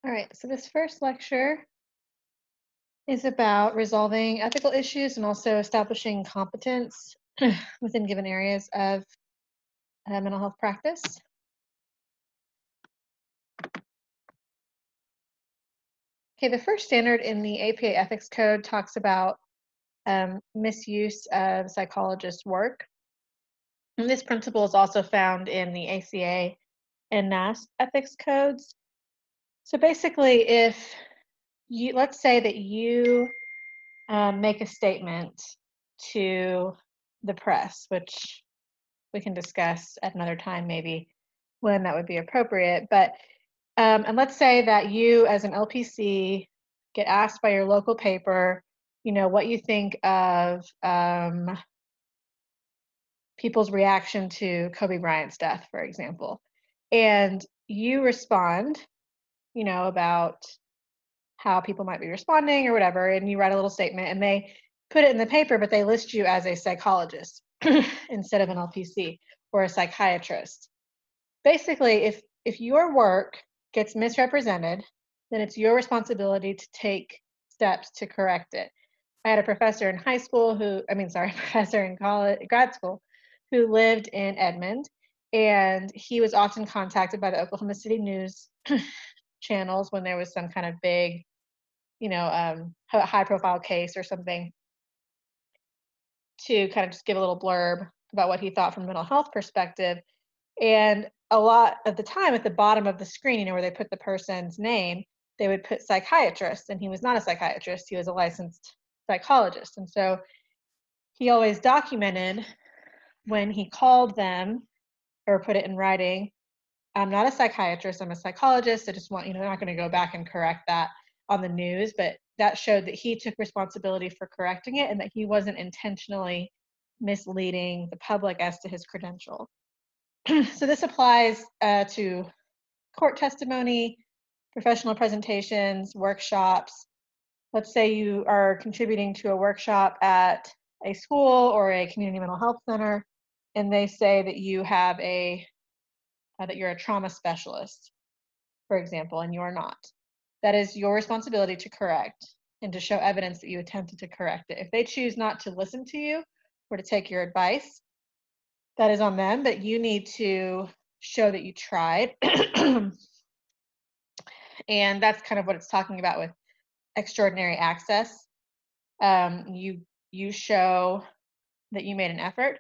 All right, so this first lecture is about resolving ethical issues and also establishing competence within given areas of mental health practice. Okay, the first standard in the APA Ethics Code talks about misuse of psychologists' work. And this principle is also found in the ACA and NASP ethics codes. So basically, if let's say that you make a statement to the press, which we can discuss at another time, maybe when that would be appropriate. But and let's say that you, as an LPC, get asked by your local paper, what you think of people's reaction to Kobe Bryant's death, for example, and you respond, about how people might be responding or whatever, and you write a little statement, and they put it in the paper, but they list you as a psychologist instead of an LPC or a psychiatrist. Basically, if your work gets misrepresented, then it's your responsibility to take steps to correct it. I had a professor in high school professor in grad school, who lived in Edmond, and he was often contacted by the Oklahoma City news channels when there was some kind of big, high profile case or something, to kind of just give a little blurb about what he thought from a mental health perspective. And a lot of the time at the bottom of the screen, where they put the person's name, they would put psychiatrist, and he was not a psychiatrist, he was a licensed psychologist. And so he always documented when he called them or put it in writing, I'm not a psychiatrist, I'm a psychologist. I just want, they're not going to go back and correct that on the news, but that showed that he took responsibility for correcting it and that he wasn't intentionally misleading the public as to his credential. So this applies to court testimony, professional presentations, workshops. Let's say you are contributing to a workshop at a school or a community mental health center, and they say that you have that you're a trauma specialist, for example, and you are not. That is your responsibility to correct and to show evidence that you attempted to correct it. If they choose not to listen to you or to take your advice, that is on them, but you need to show that you tried. And that's kind of what it's talking about with extraordinary access. You show that you made an effort,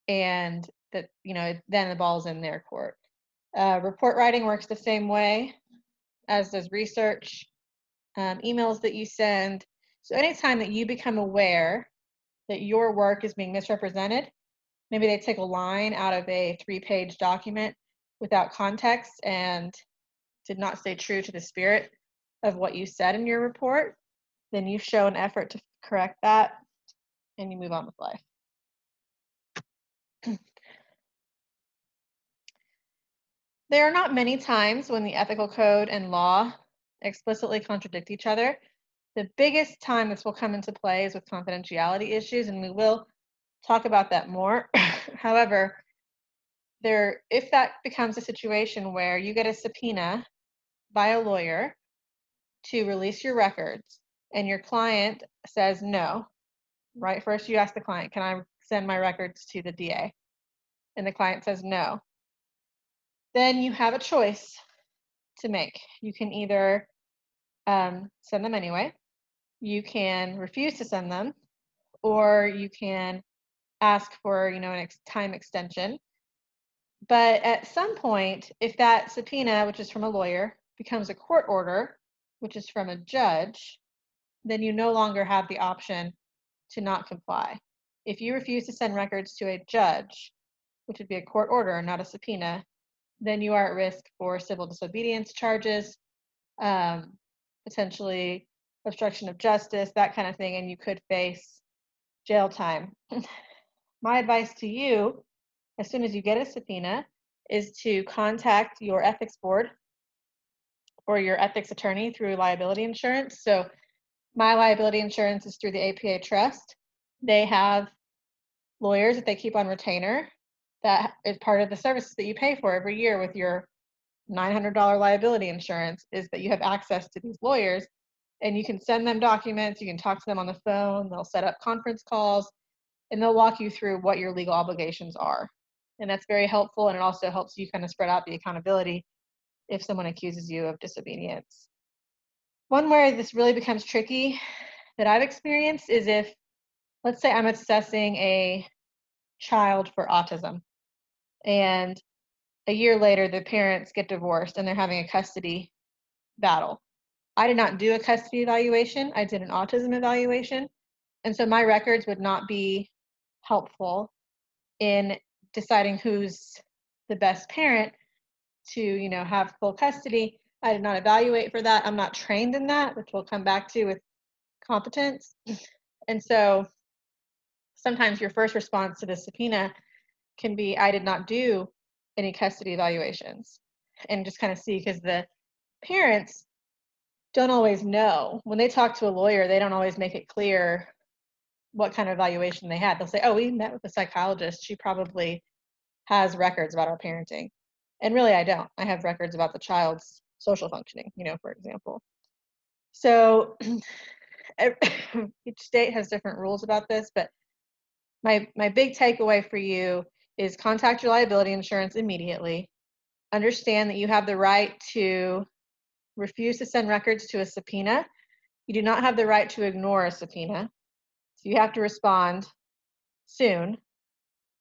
and that, then the ball's in their court. Report writing works the same way, as does research, emails that you send. So anytime that you become aware that your work is being misrepresented, maybe they take a line out of a 3-page document without context and did not stay true to the spirit of what you said in your report, then you show an effort to correct that and you move on with life. There are not many times when the ethical code and law explicitly contradict each other. The biggest time this will come into play is with confidentiality issues, and we will talk about that more. However, if that becomes a situation where you get a subpoena by a lawyer to release your records and your client says no, right? First you ask the client, can I send my records to the DA? And the client says no. Then you have a choice to make. You can either send them anyway, you can refuse to send them, or you can ask for, an time extension. But at some point, if that subpoena, which is from a lawyer, becomes a court order, which is from a judge, then you no longer have the option to not comply. If you refuse to send records to a judge, which would be a court order, not a subpoena, then you are at risk for civil disobedience charges, potentially obstruction of justice, that kind of thing, and you could face jail time. My advice to you, as soon as you get a subpoena, is to contact your ethics board or your ethics attorney through liability insurance. So my liability insurance is through the APA Trust. They have lawyers that they keep on retainer. That is part of the services that you pay for every year with your $900 liability insurance is that you have access to these lawyers and you can send them documents, you can talk to them on the phone, they'll set up conference calls, and they'll walk you through what your legal obligations are. And that's very helpful, and it also helps you kind of spread out the accountability if someone accuses you of disobedience. One where this really becomes tricky that I've experienced is if, let's say I'm assessing a child for autism, and a year later the parents get divorced and they're having a custody battle. I did not do a custody evaluation, I did an autism evaluation, and so my records would not be helpful in deciding who's the best parent to, have full custody. I did not evaluate for that. I'm not trained in that, which we'll come back to with competence. And so sometimes your first response to the subpoena can be, I did not do any custody evaluations, and just kind of see, because the parents don't always know. When they talk to a lawyer, they don't always make it clear what kind of evaluation they had. They'll say, oh, we met with a psychologist. She probably has records about our parenting. And really, I don't. I have records about the child's social functioning, for example. So each state has different rules about this, but my big takeaway for you is contact your liability insurance immediately. Understand that you have the right to refuse to send records to a subpoena. You do not have the right to ignore a subpoena. So you have to respond soon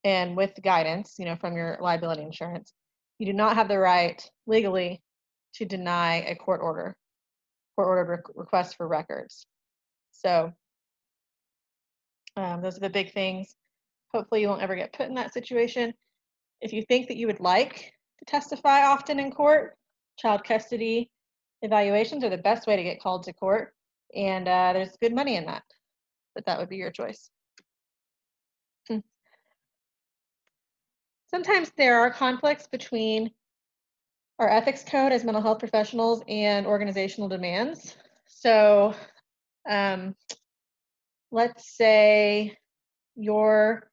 and with guidance, from your liability insurance. You do not have the right legally to deny a court-ordered request for records. So those are the big things. Hopefully you won't ever get put in that situation. If you think that you would like to testify often in court, child custody evaluations are the best way to get called to court, and there's good money in that, but that would be your choice. Sometimes there are conflicts between our ethics code as mental health professionals and organizational demands. So let's say you're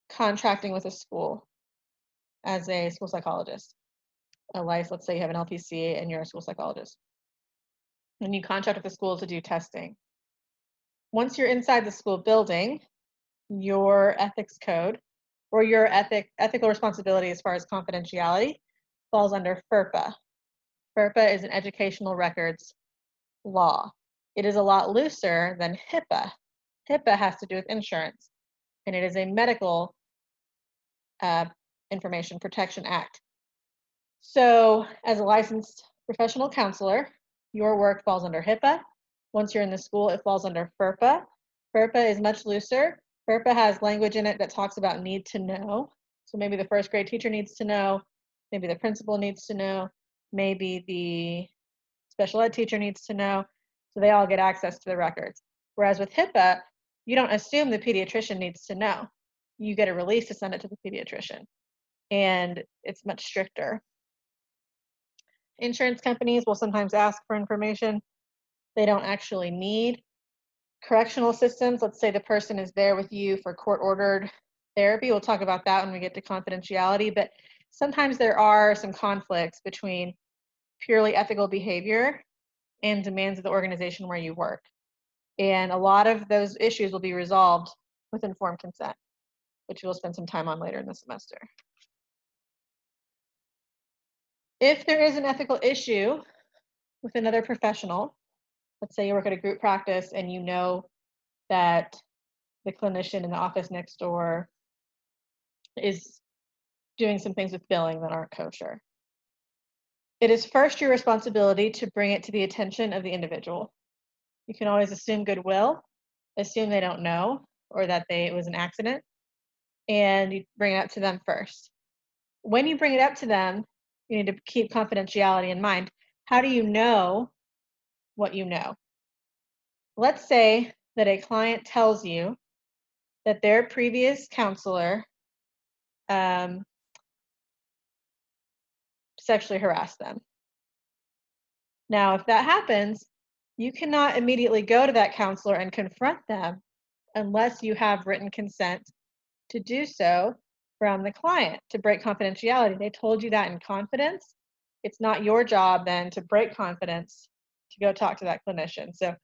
contracting with a school as a school psychologist. Let's say you have an LPC and you're a school psychologist. And you contract with the school to do testing. Once you're inside the school building, your ethics code or your ethical responsibility as far as confidentiality falls under FERPA. FERPA is an educational records law. It is a lot looser than HIPAA. HIPAA has to do with insurance, and it is a medical Information Protection Act. So as a licensed professional counselor, your work falls under HIPAA. Once you're in the school, it falls under FERPA. FERPA is much looser. FERPA has language in it that talks about need to know. So maybe the first grade teacher needs to know, maybe the principal needs to know, maybe the special ed teacher needs to know. So they all get access to the records. Whereas with HIPAA, you don't assume the pediatrician needs to know. You get a release to send it to the pediatrician, and it's much stricter. Insurance companies will sometimes ask for information they don't actually need. Correctional systems, let's say the person is there with you for court-ordered therapy. We'll talk about that when we get to confidentiality, but sometimes there are some conflicts between purely ethical behavior and demands of the organization where you work. And a lot of those issues will be resolved with informed consent, which we'll spend some time on later in the semester. If there is an ethical issue with another professional, let's say you work at a group practice and you know that the clinician in the office next door is doing some things with billing that aren't kosher. It is first your responsibility to bring it to the attention of the individual. You can always assume goodwill, assume they don't know, or that it was an accident, and you bring it up to them first. When you bring it up to them, you need to keep confidentiality in mind. How do you know what you know? Let's say that a client tells you that their previous counselor sexually harassed them. Now, if that happens, you cannot immediately go to that counselor and confront them unless you have written consent to do so from the client to break confidentiality. They told you that in confidence. it's not your job then to break confidence to go talk to that clinician. So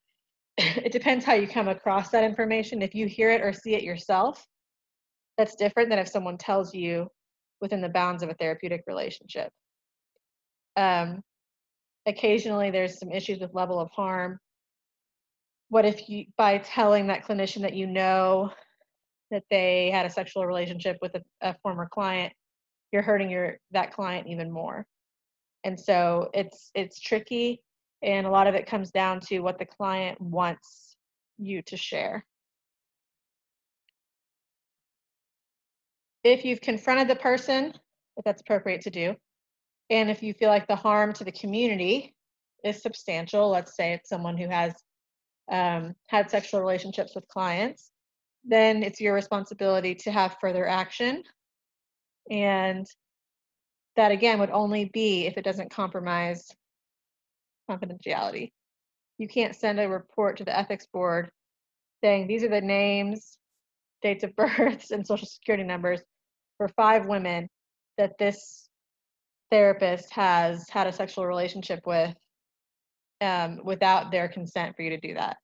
it depends how you come across that information. If you hear it or see it yourself, that's different than if someone tells you within the bounds of a therapeutic relationship. Occasionally, there's some issues with level of harm. What if you, by telling that clinician that you know that they had a sexual relationship with a former client, you're hurting that client even more? And so it's tricky, and a lot of it comes down to what the client wants you to share. If you've confronted the person, if that's appropriate to do, and if you feel like the harm to the community is substantial, let's say it's someone who has had sexual relationships with clients, then it's your responsibility to have further action. And that again would only be if it doesn't compromise confidentiality. You can't send a report to the ethics board saying these are the names, dates of births, and social security numbers for 5 women that this therapist has had a sexual relationship with, without their consent for you to do that.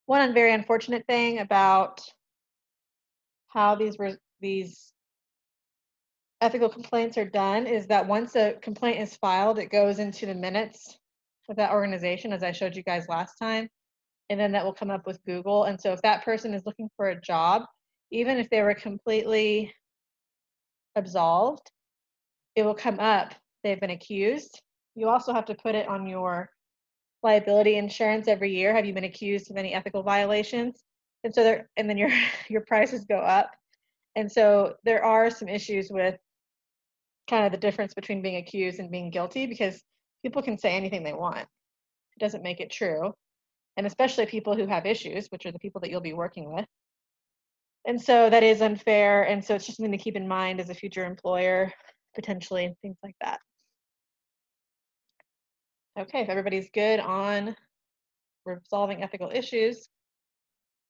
One very unfortunate thing about how these ethical complaints are done is that once a complaint is filed, it goes into the minutes of that organization, as I showed you guys last time, and then that will come up with Google. And so if that person is looking for a job, even if they were completely absolved, it will come up they've been accused. You also have to put it on your liability insurance every year. Have you been accused of any ethical violations? And so and then your your prices go up. And so there are some issues with kind of the difference between being accused and being guilty, because people can say anything they want. It doesn't make it true. And especially people who have issues, which are the people that you'll be working with. And so that is unfair. And so it's just something to keep in mind as a future employer, potentially, things like that. Okay, if everybody's good on resolving ethical issues,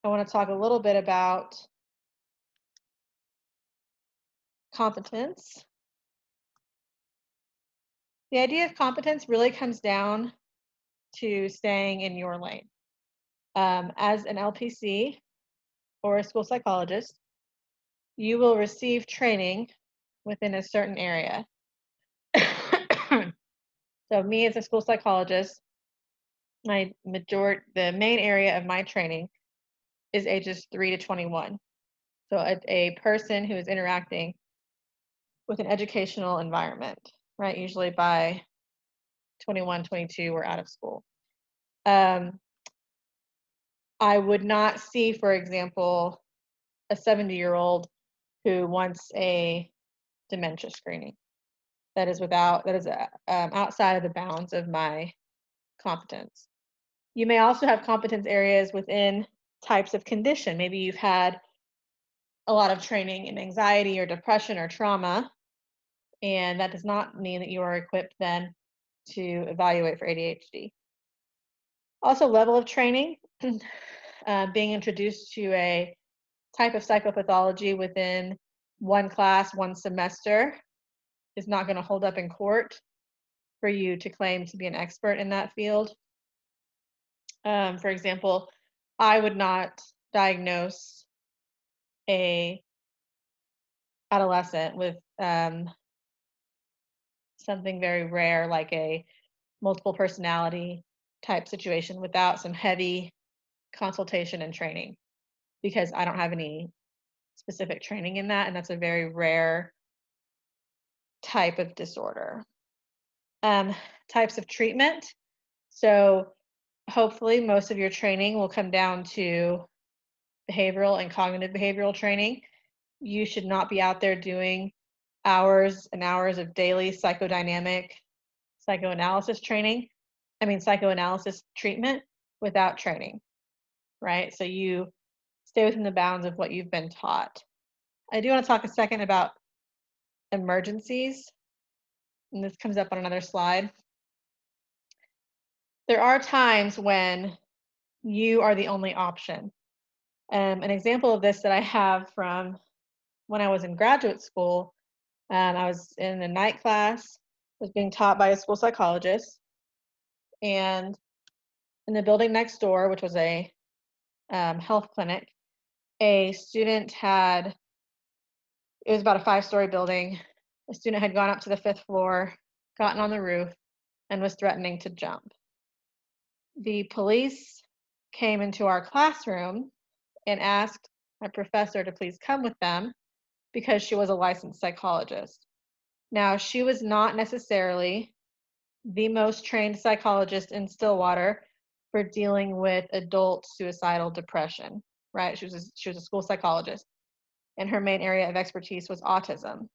I want to talk a little bit about competence. The idea of competence really comes down to staying in your lane. As an LPC or a school psychologist, you will receive training within a certain area. So me as a school psychologist, the main area of my training is ages 3 to 21. So a person who is interacting with an educational environment, right? Usually by 21, 22, we're out of school. I would not see, for example, a 70-year-old who wants a dementia screening. That is outside of the bounds of my competence. You may also have competence areas within types of condition. Maybe you've had a lot of training in anxiety or depression or trauma, and that does not mean that you are equipped then to evaluate for ADHD. Also, level of training, being introduced to a type of psychopathology within one class, one semester, is not going to hold up in court for you to claim to be an expert in that field. For example, I would not diagnose a adolescent with something very rare like a multiple personality type situation without some heavy consultation and training, because I don't have any specific training in that, and that's a very rare type of disorder. Types of treatment. So hopefully most of your training will come down to behavioral and cognitive behavioral training. You should not be out there doing hours and hours of daily psychodynamic psychoanalysis treatment without training, right? So you stay within the bounds of what you've been taught. I do want to talk a second about emergencies, and this comes up on another slide. There are times when you are the only option. An example of this that I have from when I was in graduate school I was in a night class, was being taught by a school psychologist, and in the building next door, which was a health clinic, a student had, it was about a 5-story building. A student had gone up to the 5th floor, gotten on the roof, and was threatening to jump. The police came into our classroom and asked my professor to please come with them because she was a licensed psychologist. Now, she was not necessarily the most trained psychologist in Stillwater for dealing with adult suicidal depression, right? She was a school psychologist, and her main area of expertise was autism.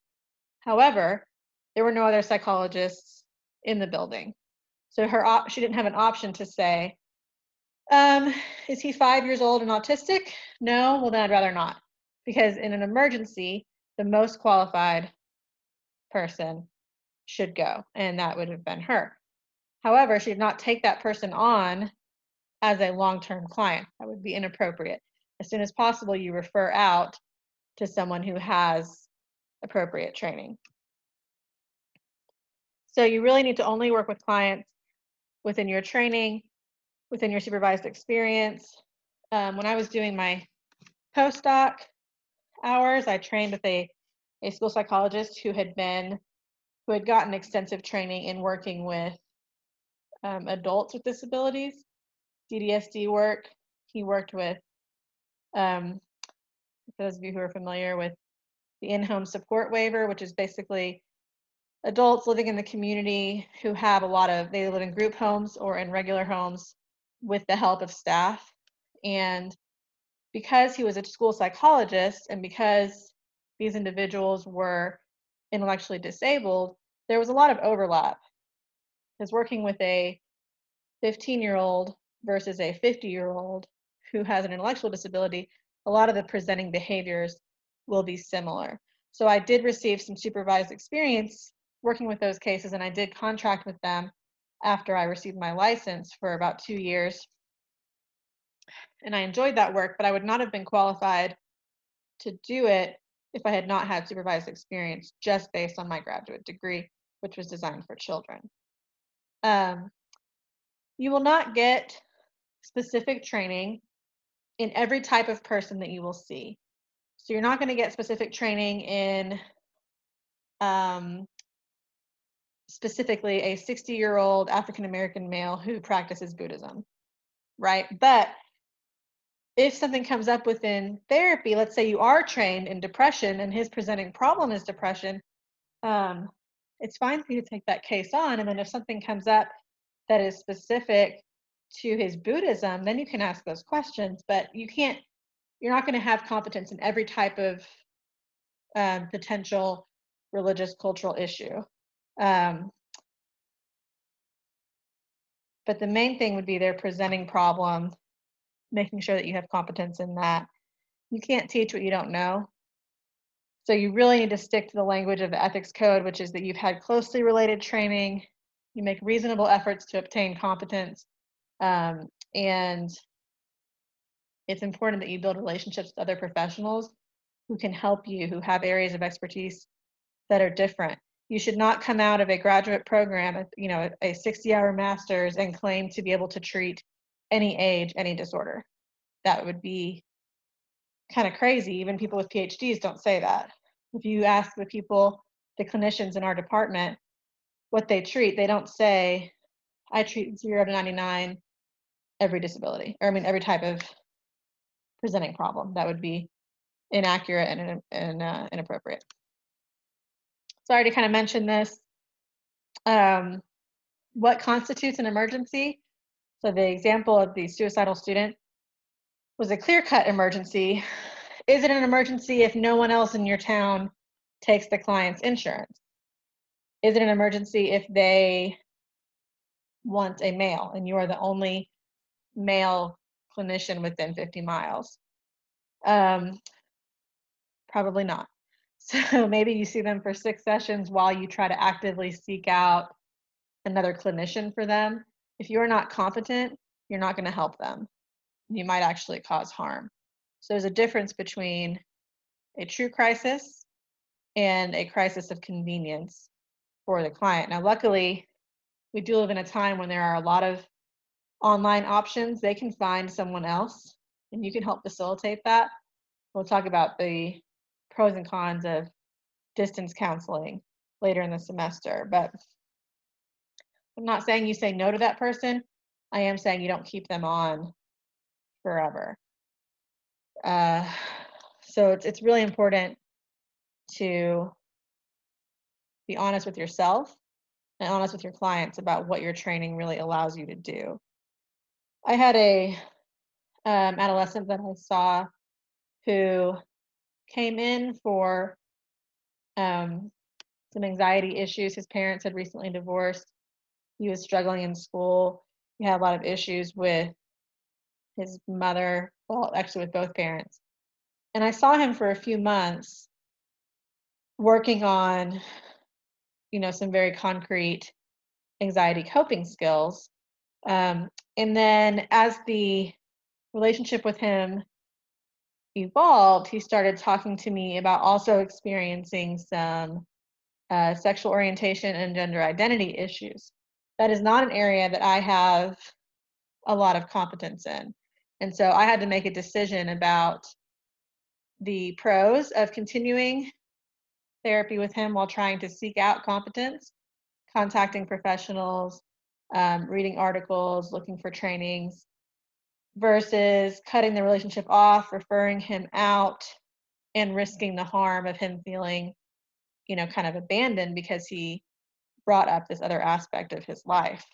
However, there were no other psychologists in the building. So she didn't have an option to say, is he 5 years old and autistic? No, well then I'd rather not. Because in an emergency, the most qualified person should go, and that would have been her. However, she did not take that person on as a long-term client. That would be inappropriate. As soon as possible, you refer out to someone who has appropriate training. So you really need to only work with clients within your training, within your supervised experience. When I was doing my postdoc hours, I trained with a school psychologist who had gotten extensive training in working with adults with disabilities, DDSD work. He worked with, for those of you who are familiar with the in-home support waiver, which is basically adults living in the community who have they live in group homes or in regular homes with the help of staff. And because he was a school psychologist and because these individuals were intellectually disabled, there was a lot of overlap. Because working with a 15-year-old versus a 50-year-old who has an intellectual disability, a lot of the presenting behaviors will be similar. So I did receive some supervised experience working with those cases, and I did contract with them after I received my license for about 2 years. And I enjoyed that work, but I would not have been qualified to do it if I had not had supervised experience just based on my graduate degree, which was designed for children. You will not get specific training in every type of person that you will see. So you're not going to get specific training in specifically a 60-year-old African-American male who practices Buddhism, right? But if something comes up within therapy, let's say you are trained in depression and his presenting problem is depression, it's fine for you to take that case on. And then if something comes up that is specific to his Buddhism, then you can ask those questions. But you're not going to have competence in every type of potential religious cultural issue. But the main thing would be their presenting problem, making sure that you have competence in that. You can't teach what you don't know. So you really need to stick to the language of the ethics code, which is that you've had closely related training, you make reasonable efforts to obtain competence, and it's important that you build relationships with other professionals who can help you, who have areas of expertise that are different. You should not come out of a graduate program, a 60-hour master's and claim to be able to treat any age, any disorder. That would be kind of crazy. Even people with PhDs don't say that. If you ask the clinicians in our department, what they treat, they don't say, I treat 0 to 99 every disability, or every type of presenting problem. That would be inaccurate and inappropriate. So I already kind of mentioned this. What constitutes an emergency? So the example of the suicidal student was a clear-cut emergency. Is it an emergency if no one else in your town takes the client's insurance? Is it an emergency if they want a male and you are the only male clinician within 50 miles? Probably not. So maybe you see them for 6 sessions while you try to actively seek out another clinician for them. If you're not competent, you're not going to help them. You might actually cause harm. So there's a difference between a true crisis and a crisis of convenience for the client. Now, luckily, we do live in a time when there are a lot of online options. They can find someone else, and you can help facilitate that. We'll talk about the pros and cons of distance counseling later in the semester, but I'm not saying you say no to that person. I am saying you don't keep them on forever. So it's really important to be honest with yourself and honest with your clients about what your training really allows you to do. I had a adolescent that I saw who came in for some anxiety issues. His parents had recently divorced. He was struggling in school. He had a lot of issues with his mother, well, actually with both parents. And I saw him for a few months working on, some very concrete anxiety coping skills. And then as the relationship with him evolved, he started talking to me about also experiencing some sexual orientation and gender identity issues. That is not an area that I have a lot of competence in. And so I had to make a decision about the pros of continuing therapy with him while trying to seek out competence, contacting professionals, reading articles, looking for trainings, versus cutting the relationship off, referring him out, and risking the harm of him feeling, kind of abandoned because he brought up this other aspect of his life.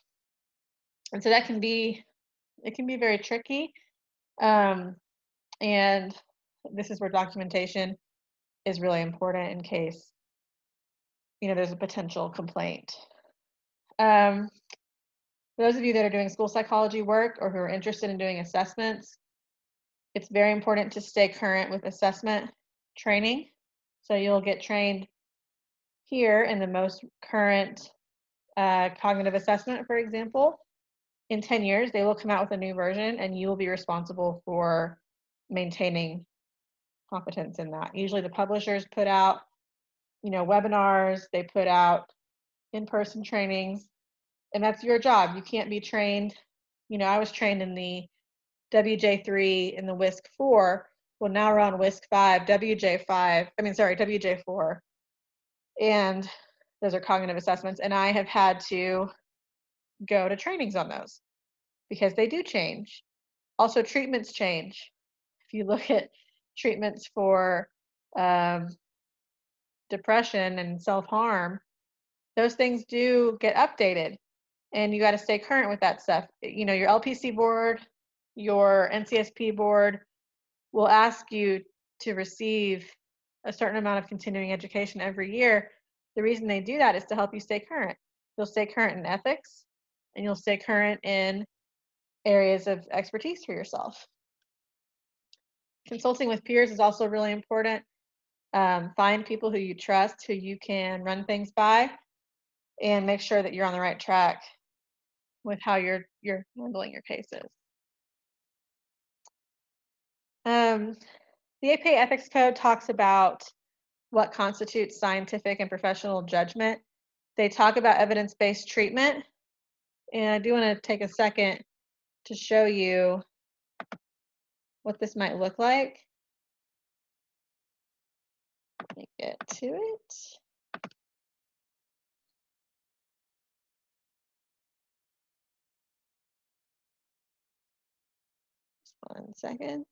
And so it can be very tricky. And this is where documentation is really important in case, there's a potential complaint. For those of you that are doing school psychology work or who are interested in doing assessments, it's very important to stay current with assessment training. So you'll get trained here in the most current cognitive assessment, for example. In 10 years, they will come out with a new version and you will be responsible for maintaining competence in that. Usually the publishers put out, webinars, they put out in-person trainings, and that's your job. You can't be trained. I was trained in the WJ3 and the WISC-4. Well, now we're on WISC-5, WJ4. And those are cognitive assessments. And I have had to go to trainings on those because they do change. Also, treatments change. If you look at treatments for depression and self-harm, those things do get updated. And you got to stay current with that stuff. Your LPC board, your NCSP board will ask you to receive a certain amount of continuing education every year. The reason they do that is to help you stay current. You'll stay current in ethics, and you'll stay current in areas of expertise for yourself. Consulting with peers is also really important. Find people who you trust, who you can run things by, and make sure that you're on the right track with how you're handling your cases. The APA Ethics Code talks about what constitutes scientific and professional judgment. They talk about evidence-based treatment, and I do want to take a second to show you what this might look like. Let me get to it. Just 1 second.